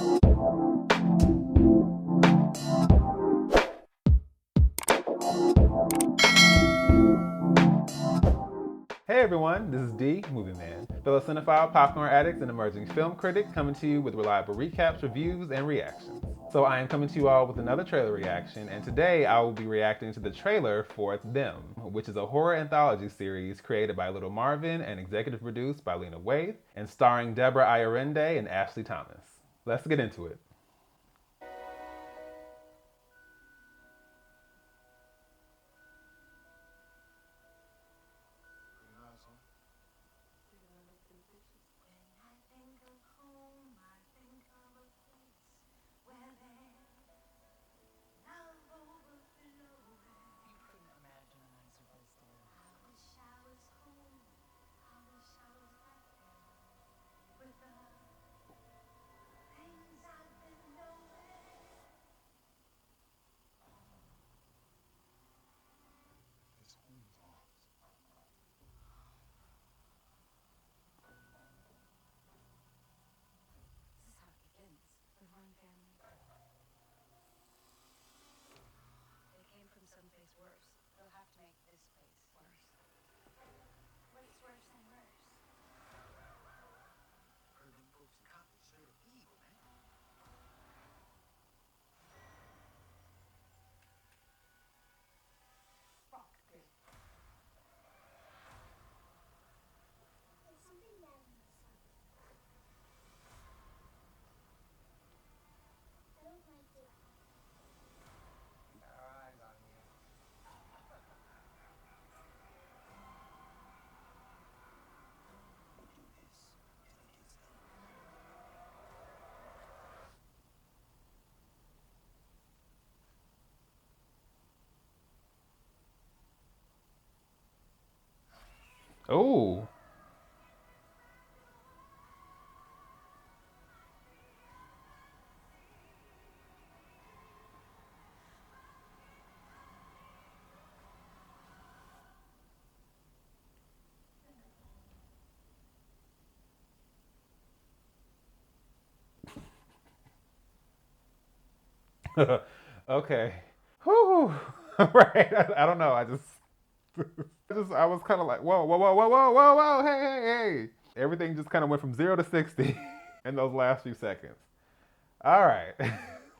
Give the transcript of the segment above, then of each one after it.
Hey everyone, this is D, Movieman, fellow cinephile, popcorn addicts, and emerging film critic coming to you with reliable recaps, reviews, and reactions. So I am coming to you all with another trailer reaction, and today I will be reacting to the trailer for Them, which is a horror anthology series created by Little Marvin and executive produced by Lena Waithe, and starring Deborah Ayarende and Ashley Thomas. Let's get into it. Oh, okay. Whew. Right. I don't know. I was kind of like, whoa, whoa, whoa, whoa, whoa, whoa, whoa, hey, hey, hey. Everything just kind of went from 0 to 60 in those last few seconds. All right.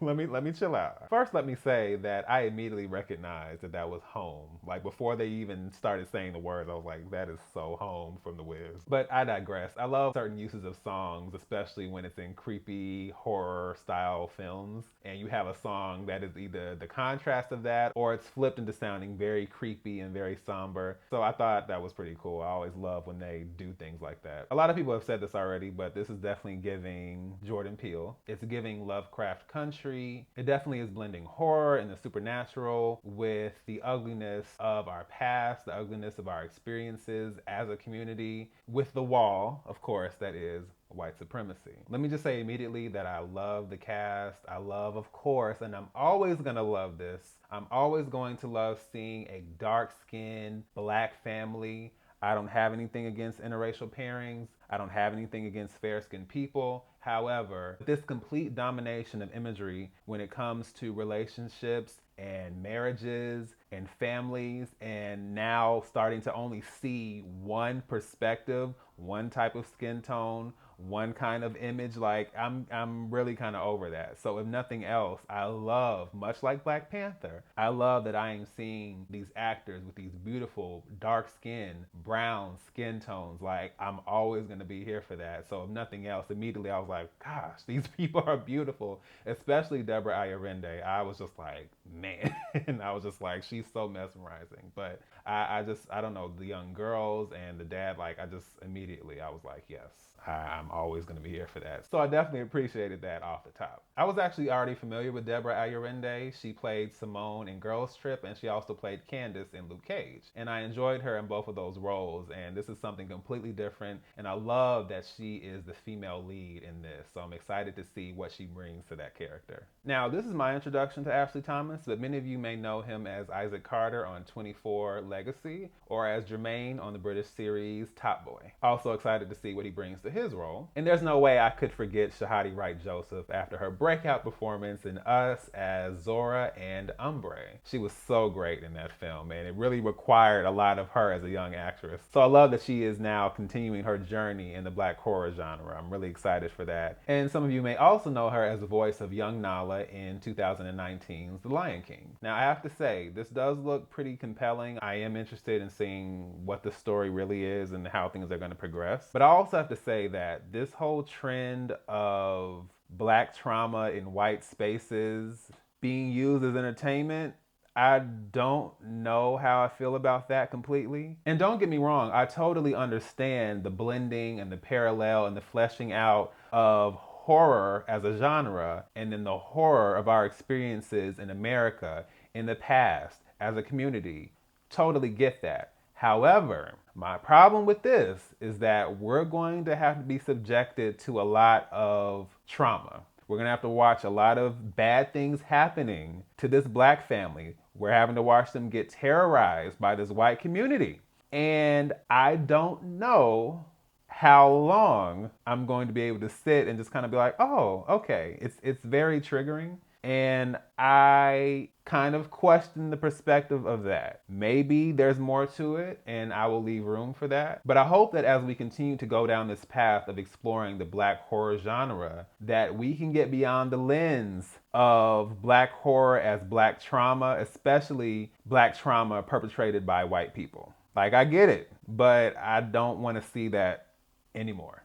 let me chill out. First, let me say that I immediately recognized that that was home. Like before they even started saying the words, I was like, that is so home from The Wiz. But I digress. I love certain uses of songs, especially when it's in creepy horror style films, and you have a song that is either the contrast of that or it's flipped into sounding very creepy and very somber. So I thought that was pretty cool. I always love when they do things like that. A lot of people have said this already, but this is definitely giving Jordan Peele. It's giving Lovecraft Country. It definitely is blending horror and the supernatural with the ugliness of our past, the ugliness of our experiences as a community, with the wall, of course, that is white supremacy. Let me just say immediately that I love the cast. I love, of course, and I'm always gonna love this. I'm always going to love seeing a dark skinned black family. I don't have anything against interracial pairings. I don't have anything against fair skinned people. However, this complete domination of imagery when it comes to relationships and marriages and families, and now starting to only see one perspective, one type of skin tone, one kind of image, like I'm really kind of over that. So if nothing else, I love, much like Black Panther, I love that I am seeing these actors with these beautiful dark skin, brown skin tones. Like I'm always going to be here for that. So if nothing else, immediately I was like, gosh, these people are beautiful, especially Deborah Ayarende. I was just like, man, and I was just like, she's so mesmerizing. But I don't know, the young girls and the dad, like I just immediately I was like, yes, I'm always going to be here for that. So I definitely appreciated that off the top. I was actually already familiar with Deborah Ayarende. She played Simone in Girls Trip, and she also played Candace in Luke Cage. And I enjoyed her in both of those roles, and this is something completely different. And I love that she is the female lead in this, so I'm excited to see what she brings to that character. Now, this is my introduction to Ashley Thomas, but many of you may know him as Isaac Carter on 24, legacy, or as Jermaine on the British series Top Boy. Also excited to see what he brings to his role. And there's no way I could forget Shahadi Wright-Joseph after her breakout performance in Us as Zora and Umbre. She was so great in that film, man. It really required a lot of her as a young actress. So I love that she is now continuing her journey in the black horror genre. I'm really excited for that. And some of you may also know her as the voice of young Nala in 2019's The Lion King. Now I have to say, this does look pretty compelling. I am interested in seeing what the story really is and how things are going to progress. But I also have to say that this whole trend of black trauma in white spaces being used as entertainment, I don't know how I feel about that completely. And don't get me wrong, I totally understand the blending and the parallel and the fleshing out of horror as a genre and then the horror of our experiences in America in the past as a community. Totally get that. However, my problem with this is that we're going to have to be subjected to a lot of trauma. We're going to have to watch a lot of bad things happening to this black family. We're having to watch them get terrorized by this white community. And I don't know how long I'm going to be able to sit and just kind of be like, oh, okay. It's very triggering. And I kind of question the perspective of that. Maybe there's more to it and I will leave room for that. But I hope that as we continue to go down this path of exploring the black horror genre, that we can get beyond the lens of black horror as black trauma, especially black trauma perpetrated by white people. Like, I get it, but I don't want to see that anymore.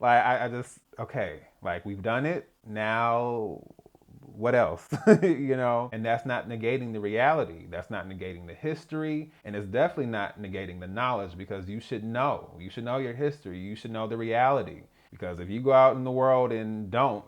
Like, I just, okay, like, we've done it. Now, what else? You know? And that's not negating the reality. That's not negating the history. And it's definitely not negating the knowledge, because you should know. You should know your history. You should know the reality. Because if you go out in the world and don't,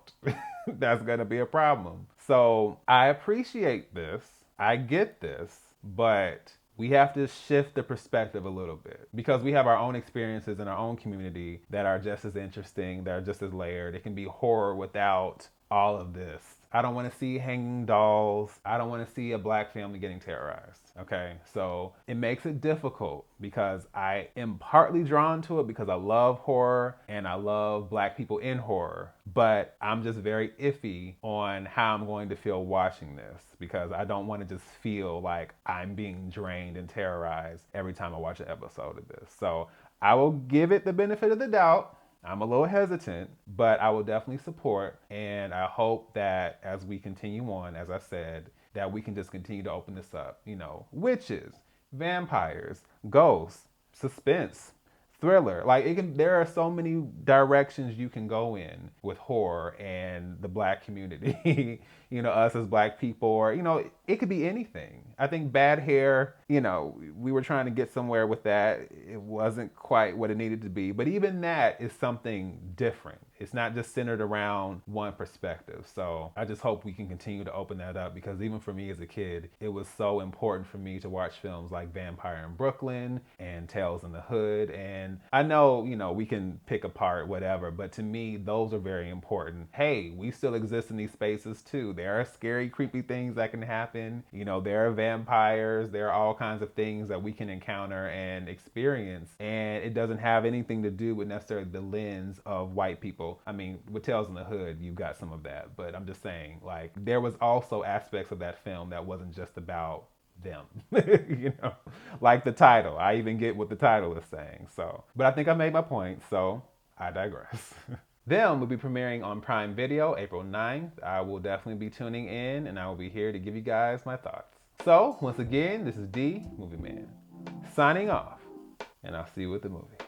that's going to be a problem. So I appreciate this. I get this. But we have to shift the perspective a little bit, because we have our own experiences in our own community that are just as interesting, that are just as layered. It can be horror without all of this. I don't want to see hanging dolls. I don't want to see a black family getting terrorized. Okay, so it makes it difficult, because I am partly drawn to it because I love horror and I love black people in horror, but I'm just very iffy on how I'm going to feel watching this, because I don't want to just feel like I'm being drained and terrorized every time I watch an episode of this. So I will give it the benefit of the doubt. I'm a little hesitant, but I will definitely support. And I hope that as we continue on, as I said, that we can just continue to open this up. You know, witches, vampires, ghosts, suspense, thriller. Like, there are so many directions you can go in with horror and the black community. You know, us as black people, or, you know, it could be anything. I think Bad Hair, you know, we were trying to get somewhere with that. It wasn't quite what it needed to be, but even that is something different. It's not just centered around one perspective. So I just hope we can continue to open that up, because even for me as a kid, it was so important for me to watch films like Vampire in Brooklyn and Tales in the Hood. And I know, you know, we can pick apart whatever, but to me, those are very important. Hey, we still exist in these spaces too. There are scary, creepy things that can happen. You know, there are vampires. There are all kinds of things that we can encounter and experience. And it doesn't have anything to do with necessarily the lens of white people. I mean, with Tales in the Hood, you've got some of that. But I'm just saying, like, there was also aspects of that film that wasn't just about them. You know, like the title. I even get what the title is saying. So, but I think I made my point. So I digress. Them will be premiering on Prime Video April 9th. I will definitely be tuning in, and I will be here to give you guys my thoughts. So, once again, this is D, Movieman, signing off, and I'll see you at the movies.